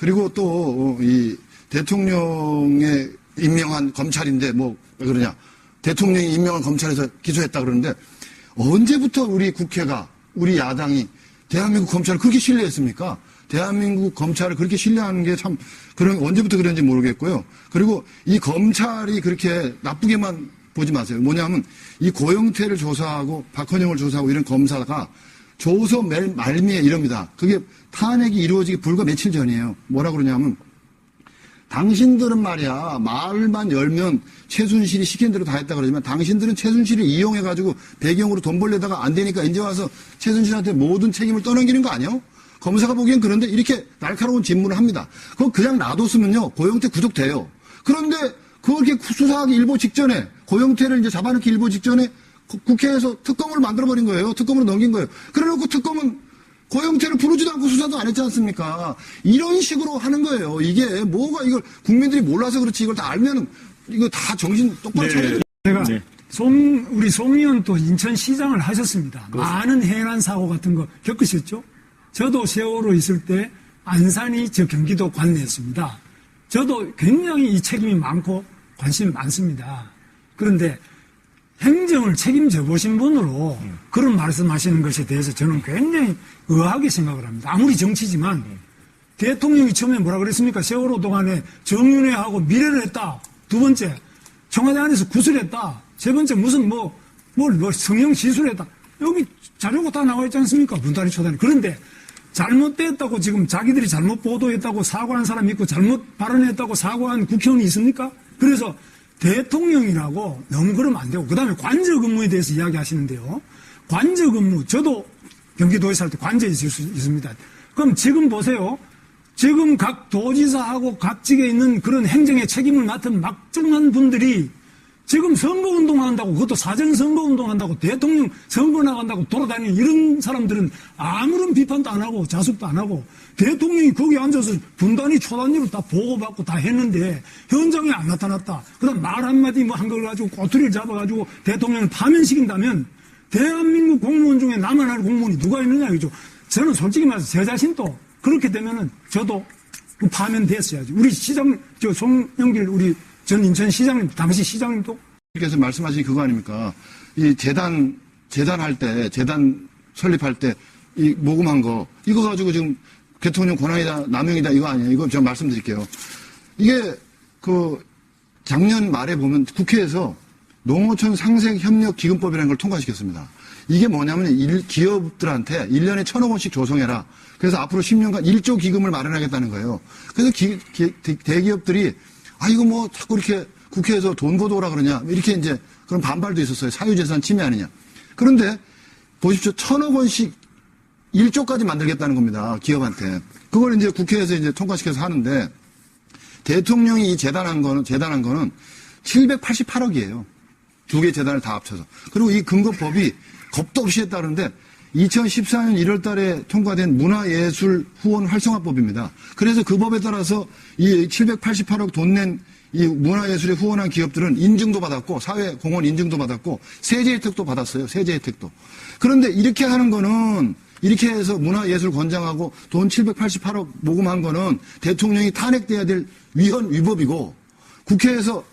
그리고 또 이 대통령의 임명한 검찰인데 뭐 왜 그러냐. 대통령이 임명한 검찰에서 기소했다 그러는데 언제부터 우리 국회가 우리 야당이 대한민국 검찰을 그렇게 신뢰했습니까? 대한민국 검찰을 그렇게 신뢰하는 게 참 그런 언제부터 그런지 모르겠고요. 그리고 이 검찰이 그렇게 나쁘게만 보지 마세요. 뭐냐면 이 고영태를 조사하고 박헌영을 조사하고 이런 검사가 조서 말미에 이럽니다. 그게 탄핵이 이루어지기 불과 며칠 전이에요. 뭐라 그러냐면 당신들은 말이야 말만 열면 최순실이 시킨 대로 다 했다 그러지만 당신들은 최순실을 이용해가지고 배경으로 돈 벌려다가 안 되니까 이제 와서 최순실한테 모든 책임을 떠넘기는 거 아니에요? 검사가 보기엔 그런데 이렇게 날카로운 질문을 합니다. 그거 그냥 놔뒀으면요 고영태 구속돼요. 그런데 그걸 이렇게 수사하기 일보 직전에 고영태를 이제 잡아넣기 일보 직전에 국회에서 특검을 만들어버린 거예요. 특검으로 넘긴 거예요. 그래놓고 특검은 고영태를 부르지도 않고 수사도 안 했지 않습니까? 이런 식으로 하는 거예요. 이게 뭐가 이걸 국민들이 몰라서 그렇지 이걸 다 알면은 이거 다 정신 똑바로 차려야 제가 우리 송 의원 또 인천시장을 하셨습니다. 많은 해난 사고 같은 거 겪으셨죠? 저도 세월호 있을 때 안산이 저 경기도 관내였습니다. 저도 굉장히 이 책임이 많고 관심이 많습니다. 그런데 행정을 책임져 보신 분으로 그런 말씀하시는 것에 대해서 저는 굉장히 의아하게 생각을 합니다. 아무리 정치지만 대통령이 처음에 뭐라 그랬습니까? 세월호 동안에 정윤회하고 미래를 했다. 두 번째 청와대 안에서 구술했다. 세 번째 무슨 뭐 성형 시술했다. 여기 자료가 다 나와 있지 않습니까? 분다리 초단이. 그런데 잘못됐다고 지금 자기들이 잘못 보도했다고 사과한 사람이 있고 잘못 발언했다고 사과한 국회의원이 있습니까? 그래서 대통령이라고 너무 그러면 안 되고, 그 다음에 관저 근무에 대해서 이야기하시는데요. 관저 근무, 저도 경기도에 살 때 관저에 있을 수 있습니다. 그럼 지금 보세요. 지금 각 도지사하고 각직에 있는 그런 행정의 책임을 맡은 막중한 분들이 지금 선거운동 한다고, 그것도 사전선거운동 한다고, 대통령 선거 나간다고 돌아다니는 이런 사람들은 아무런 비판도 안 하고 자숙도 안 하고 대통령이 거기 앉아서 분단위 초단위로 다 보고받고 다 했는데 현장에 안 나타났다. 그 다음 말 한마디 뭐 한 걸 가지고 꼬투리를 잡아가지고 대통령을 파면시킨다면 대한민국 공무원 중에 나만 할 공무원이 누가 있느냐 이거죠. 저는 솔직히 말해서 제 자신도 그렇게 되면은 저도 파면됐어야지. 우리 시장, 송영길 우리 전 인천시장님, 당시 시장님도 께서 말씀하신 그거 아닙니까? 이 재단 설립할 때 이 모금한 거 이거 가지고 지금 대통령 권한이다 남용이다 이거 아니에요? 이거 제가 말씀드릴게요. 이게 그 작년 말에 보면 국회에서 농어촌 상생협력기금법이라는 걸 통과시켰습니다. 이게 뭐냐면 기업들한테 1년에 1,000억 원씩 조성해라. 그래서 앞으로 10년간 1조 기금을 마련하겠다는 거예요. 그래서 대기업들이 이거 뭐 자꾸 이렇게 국회에서 돈 걷어오라 그러냐. 이렇게 이제 그런 반발도 있었어요. 사유재산 침해 아니냐. 그런데 보십시오. 1,000억 원씩 1조까지 만들겠다는 겁니다. 기업한테. 그걸 이제 국회에서 이제 통과시켜서 하는데 대통령이 재단한 거는 788억이에요. 두 개 재단을 다 합쳐서. 그리고 이 근거법이 겁도 없이 했다는데 2014년 1월 달에 통과된 문화예술 후원 활성화법입니다. 그래서 그 법에 따라서 이 788억 돈 낸 이 문화예술에 후원한 기업들은 인증도 받았고 사회공헌 인증도 받았고 세제 혜택도 받았어요. 세제 혜택도. 그런데 이렇게 하는 거는 이렇게 해서 문화예술 권장하고 돈 788억 모금한 거는 대통령이 탄핵돼야 될 위헌위법이고 국회에서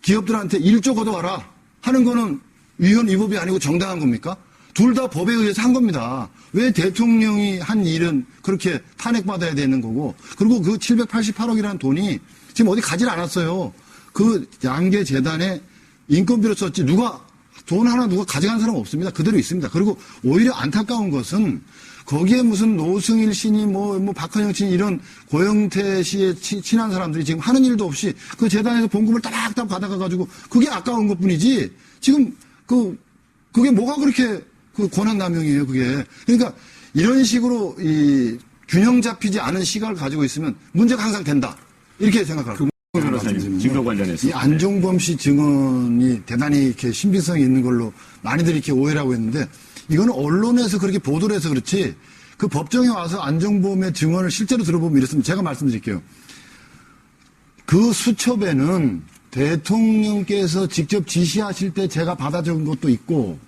기업들한테 1조 걷어와라 하는 거는 위헌위법이 아니고 정당한 겁니까? 둘 다 법에 의해서 한 겁니다. 왜 대통령이 한 일은 그렇게 탄핵받아야 되는 거고 그리고 그 788억이라는 돈이 지금 어디 가질 않았어요. 그 양계 재단에 인건비로 썼지 돈 하나 누가 가져간 사람 없습니다. 그대로 있습니다. 그리고 오히려 안타까운 것은 거기에 무슨 노승일 씨니 뭐 박헌영 씨니 이런 고영태 씨의 친한 사람들이 지금 하는 일도 없이 그 재단에서 봉급을 따박따박 받아가가지고 그게 아까운 것 뿐이지 지금 그게 뭐가 그렇게 그 권한남용이에요, 그게. 그러니까 이런 식으로 이 균형 잡히지 않은 시각을 가지고 있으면 문제가 항상 된다. 이렇게 생각합니다. 증거 관련해서. 이 안종범 씨 증언이 대단히 이렇게 신빙성이 있는 걸로 많이들 이렇게 오해를 하고 있는데 이거는 언론에서 그렇게 보도를 해서 그렇지 그 법정에 와서 안종범의 증언을 실제로 들어보면 이렇습니다. 제가 말씀드릴게요. 그 수첩에는 대통령께서 직접 지시하실 때 제가 받아 적은 것도 있고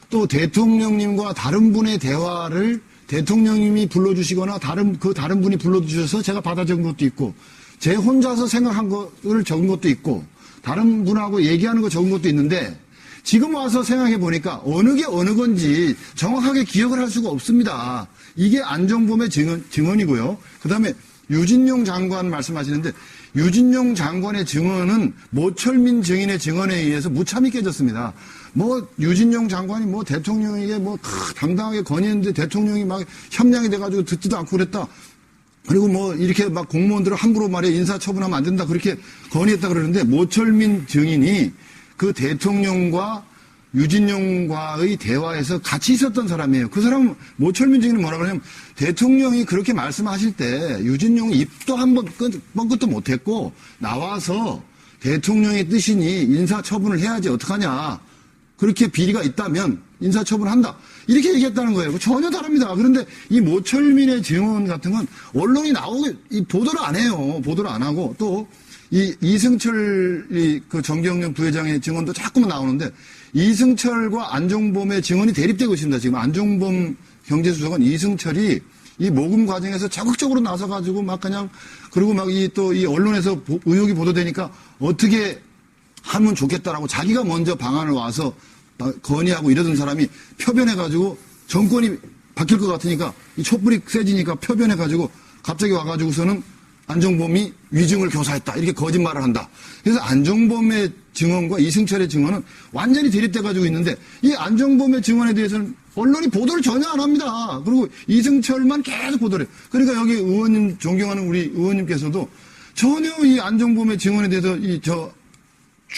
또 대통령님과 다른 분의 대화를 대통령님이 불러주시거나 다른 분이 불러주셔서 제가 받아 적은 것도 있고, 제 혼자서 생각한 것을 적은 것도 있고, 다른 분하고 얘기하는 거 적은 것도 있는데, 지금 와서 생각해 보니까 어느 게 어느 건지 정확하게 기억을 할 수가 없습니다. 이게 안종범의 증언이고요. 그 다음에 유진용 장관 말씀하시는데, 유진용 장관의 증언은 모철민 증인의 증언에 의해서 무참히 깨졌습니다. 유진용 장관이 대통령에게 당당하게 건의했는데 대통령이 막 협량이 돼가지고 듣지도 않고 그랬다. 그리고 이렇게 막 공무원들을 함부로 인사처분하면 안 된다. 그렇게 건의했다 그러는데, 모철민 증인이 그 대통령과 유진용과의 대화에서 같이 있었던 사람이에요. 그 사람은, 모철민 증인은 뭐라 그러냐면, 대통령이 그렇게 말씀하실 때 유진용이 입도 한번 뻥끗도 못했고 나와서 대통령의 뜻이니 인사처분을 해야지 어떡하냐. 그렇게 비리가 있다면 인사처분한다. 이렇게 얘기했다는 거예요. 전혀 다릅니다. 그런데 이 모철민의 증언 같은 건 언론이 보도를 안 해요. 보도를 안 하고, 또 이승철 그 정경련 부회장의 증언도 자꾸만 나오는데, 이승철과 안종범의 증언이 대립되고 있습니다. 지금 안종범 경제수석은 이승철이 이 모금 과정에서 적극적으로 나서가지고 그리고 이 언론에서 의혹이 보도되니까 어떻게 하면 좋겠다라고 자기가 먼저 방안을 와서 건의하고 이러던 사람이 표변해가지고 정권이 바뀔 것 같으니까 이 촛불이 세지니까 표변해가지고 갑자기 와가지고서는 안종범이 위증을 교사했다. 이렇게 거짓말을 한다. 그래서 안종범의 증언과 이승철의 증언은 완전히 대립돼가지고 있는데, 이 안종범의 증언에 대해서는 언론이 보도를 전혀 안 합니다. 그리고 이승철만 계속 보도를 해요. 그러니까 여기 의원님, 존경하는 우리 의원님께서도 전혀 이 안종범의 증언에 대해서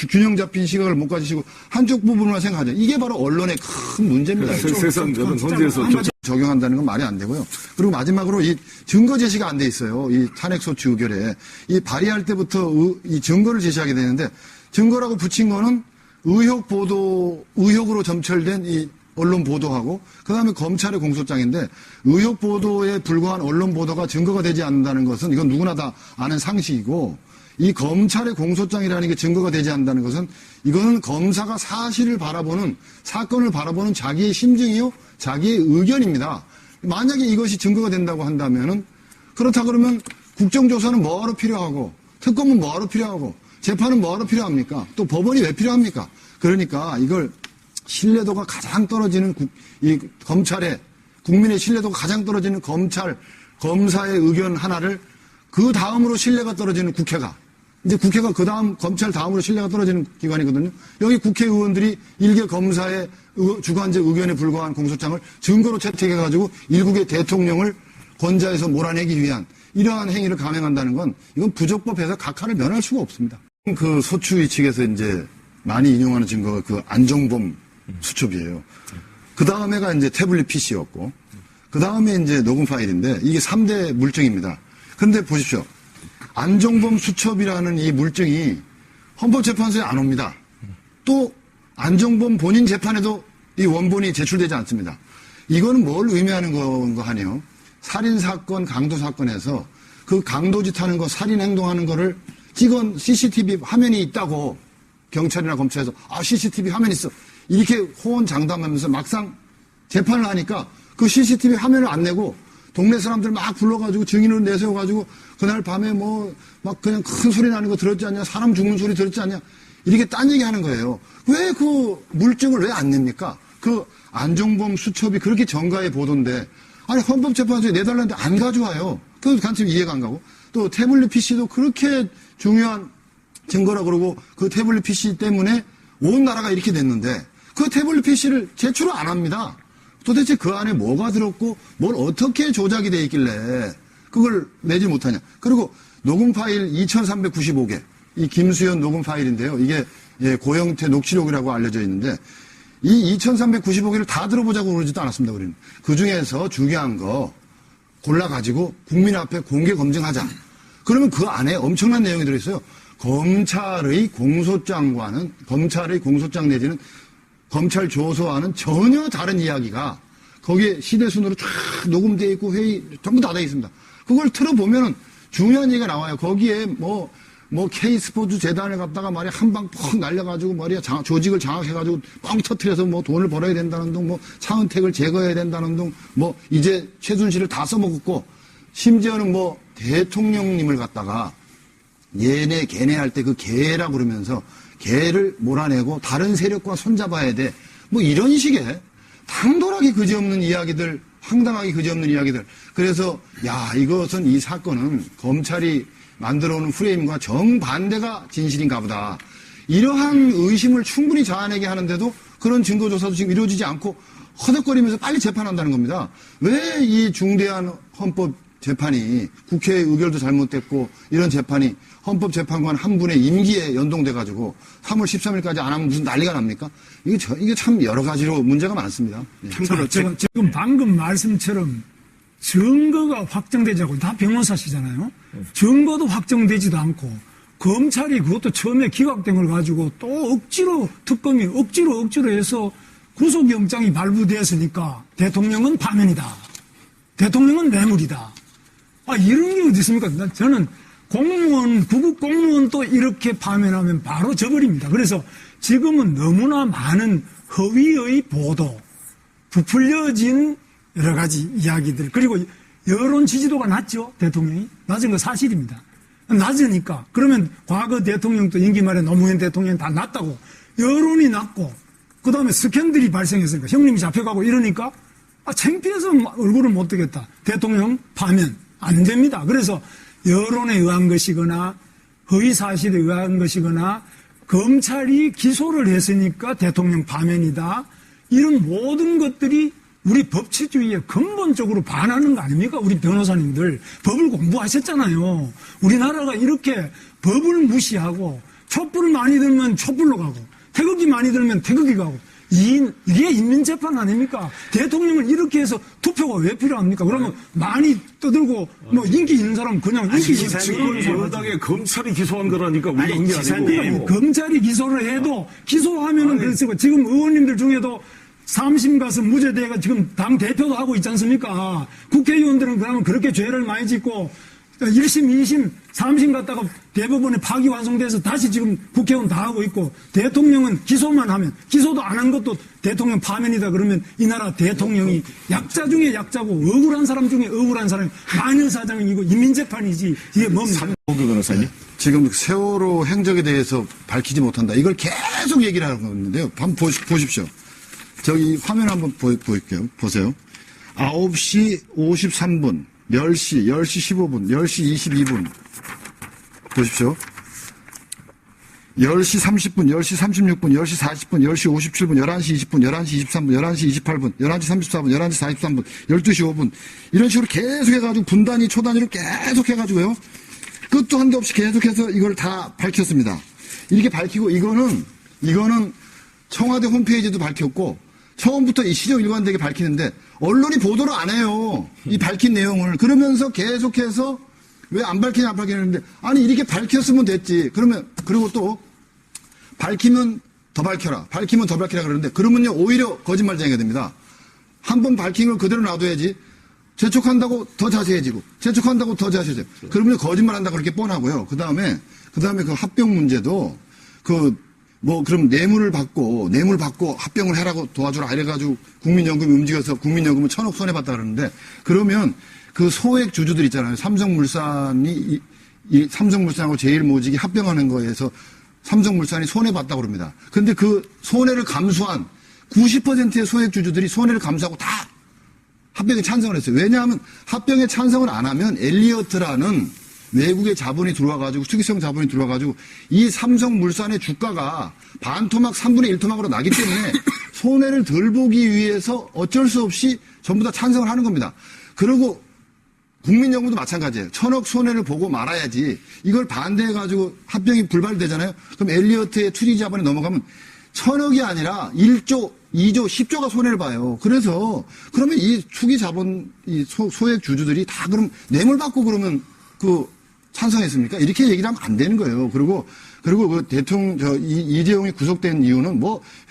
균형 잡힌 시각을 못 가지시고 한쪽 부분만 생각하죠. 이게 바로 언론의 큰 문제입니다. 세상 저는 헌재에서 적용한다는 건 말이 안 되고요. 그리고 마지막으로 이 증거 제시가 안 돼 있어요. 이 탄핵소추 의결에. 이 발의할 때부터 이 증거를 제시하게 되는데, 증거라고 붙인 거는 의혹으로 점철된 이 언론 보도하고, 그 다음에 검찰의 공소장인데, 의혹 보도에 불과한 언론 보도가 증거가 되지 않는다는 것은 이건 누구나 다 아는 상식이고, 이 검찰의 공소장이라는 게 증거가 되지 않는다는 것은 이거는 검사가 사건을 바라보는 자기의 심증이요, 자기의 의견입니다. 만약에 이것이 증거가 된다고 한다면은, 그렇다 그러면 국정조사는 뭐하러 필요하고, 특검은 뭐하러 필요하고, 재판은 뭐하러 필요합니까? 또 법원이 왜 필요합니까? 그러니까 이걸 신뢰도가 가장 떨어지는 국민의 신뢰도가 가장 떨어지는 검사의 의견 하나를 그 다음으로 신뢰가 떨어지는 국회가, 이제 국회가 그 다음, 검찰 다음으로 신뢰가 떨어지는 기관이거든요. 여기 국회의원들이 일개 검사의 주관적 의견에 불과한 공소장을 증거로 채택해가지고 일국의 대통령을 권좌에서 몰아내기 위한 이러한 행위를 감행한다는 건 이건 부적법해서 각하를 면할 수가 없습니다. 그 소추위 측에서 이제 많이 인용하는 증거가 그 안종범 수첩이에요. 그 다음에가 이제 태블릿 PC였고, 그 다음에 이제 녹음 파일인데 이게 3대 물증입니다. 그런데 보십시오. 안종범 수첩이라는 이 물증이 헌법재판소에 안 옵니다. 또 안종범 본인 재판에도 이 원본이 제출되지 않습니다. 이거는 뭘 의미하는 건가 하네요. 살인사건, 강도사건에서 그 강도짓 하는 거, 살인행동하는 거를 찍은 CCTV 화면이 있다고 경찰이나 검찰에서 CCTV 화면이 있어. 이렇게 호언장담하면서 막상 재판을 하니까 그 CCTV 화면을 안 내고 동네 사람들 막 불러가지고 증인을 내세워가지고 그날 밤에 막 그냥 큰 소리 나는 거 들었지 않냐, 사람 죽는 소리 들었지 않냐, 이렇게 딴 얘기 하는 거예요. 왜 그 물증을 왜 안 냅니까? 그 안종범 수첩이 그렇게 정가의 보도인데, 아니 헌법재판소에 내달라는데 안 가져와요. 그 간첩 이해가 안 가고, 또 태블릿 PC도 그렇게 중요한 증거라 그러고 그 태블릿 PC 때문에 온 나라가 이렇게 됐는데 그 태블릿 PC를 제출을 안 합니다. 도대체 그 안에 뭐가 들었고 뭘 어떻게 조작이 돼 있길래 그걸 내지 못하냐. 그리고 녹음 파일 2395개, 이 김수현 녹음 파일인데요. 이게 고영태 녹취록이라고 알려져 있는데 이 2395개를 다 들어보자고 그러지도 않았습니다. 우리는. 그중에서 중요한 거 골라가지고 국민 앞에 공개 검증하자. 그러면 그 안에 엄청난 내용이 들어있어요. 검찰의 공소장 내지는 검찰 조서와는 전혀 다른 이야기가 거기에 시대순으로 쫙 녹음되어 있고 회의 전부 다 되어 있습니다. 그걸 틀어보면은 중요한 얘기가 나와요. 거기에 뭐 K스포츠 재단을 갖다가 말이야 한 방 퍽 날려가지고 말이야 조직을 장악해가지고 뻥 터트려서 뭐 돈을 벌어야 된다는 둥, 뭐 차은택을 제거해야 된다는 둥, 뭐 이제 최순실을 다 써먹었고 심지어는 뭐 대통령님을 갖다가 얘네 걔네 할 때 그 걔라 그러면서 걔를 몰아내고 다른 세력과 손잡아야 돼. 뭐 이런 식의 당돌하게 그지없는 이야기들, 황당하게 그지없는 이야기들. 그래서 야 이것은 이 사건은 검찰이 만들어오는 프레임과 정반대가 진실인가 보다. 이러한 의심을 충분히 자아내게 하는데도 그런 증거조사도 지금 이루어지지 않고 허덕거리면서 빨리 재판한다는 겁니다. 왜 이 중대한 헌법 재판이 국회의 의결도 잘못됐고 이런 재판이 헌법재판관 한 분의 임기에 연동돼가지고 3월 13일까지 안 하면 무슨 난리가 납니까? 이게 참 여러 가지로 문제가 많습니다. 참고로 지금 방금 말씀처럼 증거가 확정되지 않고 다 변호사시잖아요. 증거도 확정되지도 않고 검찰이 그것도 처음에 기각된 걸 가지고 또 억지로 특검이 억지로 해서 구속영장이 발부되었으니까 대통령은 파면이다. 대통령은 뇌물이다. 이런 게 어디 있습니까? 저는 공무원, 구급 공무원도 이렇게 파면하면 바로 져버립니다. 그래서 지금은 너무나 많은 허위의 보도, 부풀려진 여러 가지 이야기들, 그리고 여론 지지도가 낮죠, 대통령이. 낮은 거 사실입니다. 낮으니까. 그러면 과거 대통령도 임기 말에 노무현 대통령 다 낮다고. 여론이 낮고, 그 다음에 스캔들이 발생했으니까 형님이 잡혀가고 이러니까, 창피해서 얼굴을 못 뜨겠다. 대통령 파면 안 됩니다. 그래서 여론에 의한 것이거나, 허위 사실에 의한 것이거나, 검찰이 기소를 했으니까 대통령 파면이다. 이런 모든 것들이 우리 법치주의에 근본적으로 반하는 거 아닙니까? 우리 변호사님들 법을 공부하셨잖아요. 우리나라가 이렇게 법을 무시하고 촛불 많이 들면 촛불로 가고 태극기 많이 들면 태극기 가고 이게 인민재판 아닙니까? 대통령을 이렇게 해서 투표가 왜 필요합니까? 그러면 많이 떠들고 뭐 인기 있는 사람 그냥 인기 있는 지금 여당에 검찰이 기소한 거라니까 우리가 한 게 아니고. 그러니까 검찰이 기소를 해도 기소하면은 그랬고 지금 의원님들 중에도 3심 가서 무죄돼가 지금 당 대표도 하고 있지 않습니까? 국회의원들은 그러면 그렇게 죄를 많이 짓고 1심, 2심, 3심 갔다가 대법원에 파기환송돼서 다시 지금 국회의원 다 하고 있고 대통령은 기소만 하면 기소도 안 한 것도 대통령 파면이다 그러면 이 나라 대통령이 약자 중에 약자고 억울한 사람 중에 억울한 사람이 마녀사장이고 인민재판이지 이게 뭡니까? 오규 변호사님. 지금 세월호 행적에 대해서 밝히지 못한다. 이걸 계속 얘기를 하고 있는데요. 한번 보십시오. 저기 화면 한번 보일게요. 보세요. 9시 53분, 10시, 10시 15분, 10시 22분. 보십시오. 10시 30분, 10시 36분, 10시 40분, 10시 57분, 11시 20분, 11시 23분, 11시 28분, 11시 34분, 11시 43분, 12시 5분. 이런 식으로 계속 해가지고 분단위, 초단위로 계속 해가지고요. 끝도 한도 없이 계속해서 이걸 다 밝혔습니다. 이렇게 밝히고 이거는 청와대 홈페이지도 밝혔고 처음부터 이 시정 일관되게 밝히는데 언론이 보도를 안 해요. 이 밝힌 내용을. 그러면서 계속해서 왜 안 밝히냐 안 밝히는데 아니 이렇게 밝혔으면 됐지. 그리고 또 밝히면 더 밝혀라. 밝히면 더 밝히라 그러는데 그러면요 오히려 거짓말쟁이가 됩니다. 한번 밝힌 걸 그대로 놔둬야지. 재촉한다고 더 자세해지고 재촉한다고 더 자세해지고 그러면 거짓말한다고 그렇게 뻔하고요. 그다음에 그 합병 문제도 그럼 뇌물 받고 합병을 해라고 도와주라 이래가지고 국민연금이 움직여서 국민연금은 1,000억 손해봤다 그러는데 그러면 그 소액 주주들 있잖아요. 삼성물산이 삼성물산하고 제일모직이 합병하는 거에서 삼성물산이 손해봤다고 그럽니다. 근데 그 손해를 감수한 90%의 소액 주주들이 손해를 감수하고 다 합병에 찬성을 했어요. 왜냐하면 합병에 찬성을 안 하면 엘리어트라는 외국의 자본이 들어와가지고 투기성 자본이 들어와가지고 이 삼성물산의 주가가 반토막 3분의 1토막으로 나기 때문에 손해를 덜 보기 위해서 어쩔 수 없이 전부 다 찬성을 하는 겁니다. 그리고 국민연금도 마찬가지예요. 1,000억 손해를 보고 말아야지 이걸 반대해가지고 합병이 불발되잖아요. 그럼 엘리어트의 투기 자본이 넘어가면 1,000억이 아니라 1조, 2조, 10조가 손해를 봐요. 그러면 이 투기 자본, 이 소액 주주들이 다 그럼 뇌물 받고 그러면 찬성했습니까? 이렇게 얘기를 하면 안 되는 거예요. 그리고 그 이재용이 구속된 이유는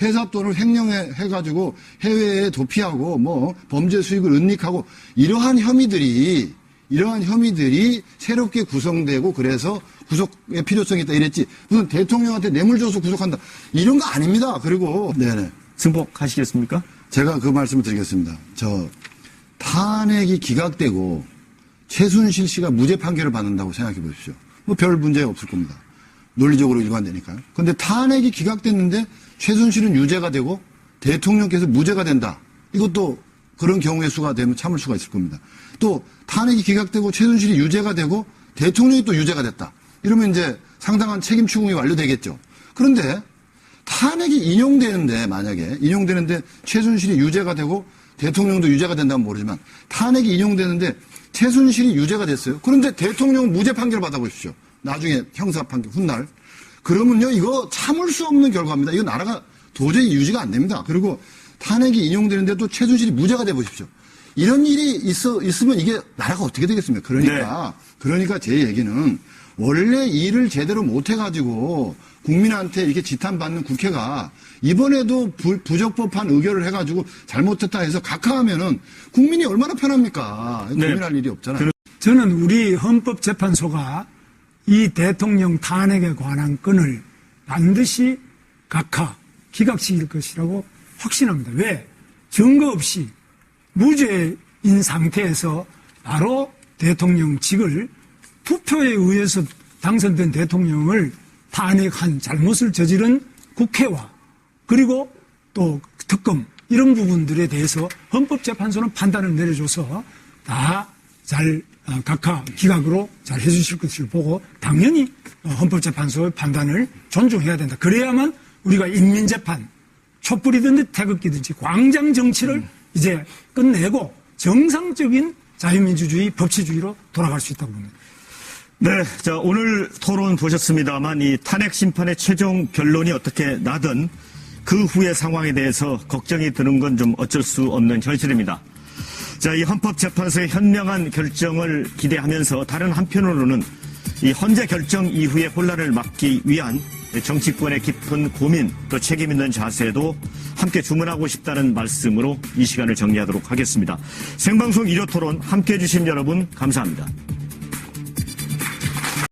회사 돈을 횡령해가지고 해외에 도피하고 범죄 수익을 은닉하고 이러한 혐의들이 이러한 혐의들이 새롭게 구성되고 그래서 구속의 필요성이 있다 이랬지 무슨 대통령한테 뇌물 줘서 구속한다 이런 거 아닙니다. 그리고 네네 승복하시겠습니까? 제가 그 말씀을 드리겠습니다. 탄핵이 기각되고 최순실 씨가 무죄 판결을 받는다고 생각해 보십시오. 뭐 별 문제 없을 겁니다. 논리적으로 일관되니까요. 그런데 탄핵이 기각됐는데 최순실은 유죄가 되고 대통령께서 무죄가 된다. 이것도 그런 경우의 수가 되면 참을 수가 있을 겁니다. 또 탄핵이 기각되고 최순실이 유죄가 되고 대통령이 또 유죄가 됐다. 이러면 이제 상당한 책임 추궁이 완료되겠죠. 그런데 탄핵이 인용되는데 만약에 인용되는데 최순실이 유죄가 되고 대통령도 유죄가 된다면 모르지만 탄핵이 인용되는데 최순실이 유죄가 됐어요. 그런데 대통령은 무죄 판결을 받아보십시오. 나중에 형사 판결 훗날. 그러면요 이거 참을 수 없는 결과입니다. 이거 나라가 도저히 유지가 안 됩니다. 그리고 탄핵이 인용되는데 또 최순실이 무죄가 돼 보십시오. 이런 일이 있으면 이게 나라가 어떻게 되겠습니까? 그러니까 제 얘기는 원래 일을 제대로 못 해가지고 국민한테 이렇게 지탄받는 국회가 이번에도 부적법한 의결을 해가지고 잘못했다 해서 각하하면은 국민이 얼마나 편합니까? 고민할 일이 없잖아요. 저는 우리 헌법재판소가 이 대통령 탄핵에 관한 건을 반드시 기각시킬 것이라고 확신합니다. 왜? 증거 없이 무죄인 상태에서 바로 대통령직을 투표에 의해서 당선된 대통령을 탄핵한 잘못을 저지른 국회와 그리고 또 특검 이런 부분들에 대해서 헌법재판소는 판단을 내려줘서 다 잘 기각으로 잘 해주실 것을 보고 당연히 헌법재판소의 판단을 존중해야 된다. 그래야만 우리가 인민재판 촛불이든지 태극기든지 광장 정치를 이제 끝내고 정상적인 자유민주주의 법치주의로 돌아갈 수 있다고 봅니다. 네, 자, 오늘 토론 보셨습니다만 이 탄핵 심판의 최종 결론이 어떻게 나든 그 후의 상황에 대해서 걱정이 드는 건 좀 어쩔 수 없는 현실입니다. 자, 이 헌법재판소의 현명한 결정을 기대하면서 다른 한편으로는 이 헌재 결정 이후의 혼란을 막기 위한 정치권의 깊은 고민 또 책임 있는 자세도 함께 주문하고 싶다는 말씀으로 이 시간을 정리하도록 하겠습니다. 생방송 일요토론 함께해 주신 여러분 감사합니다.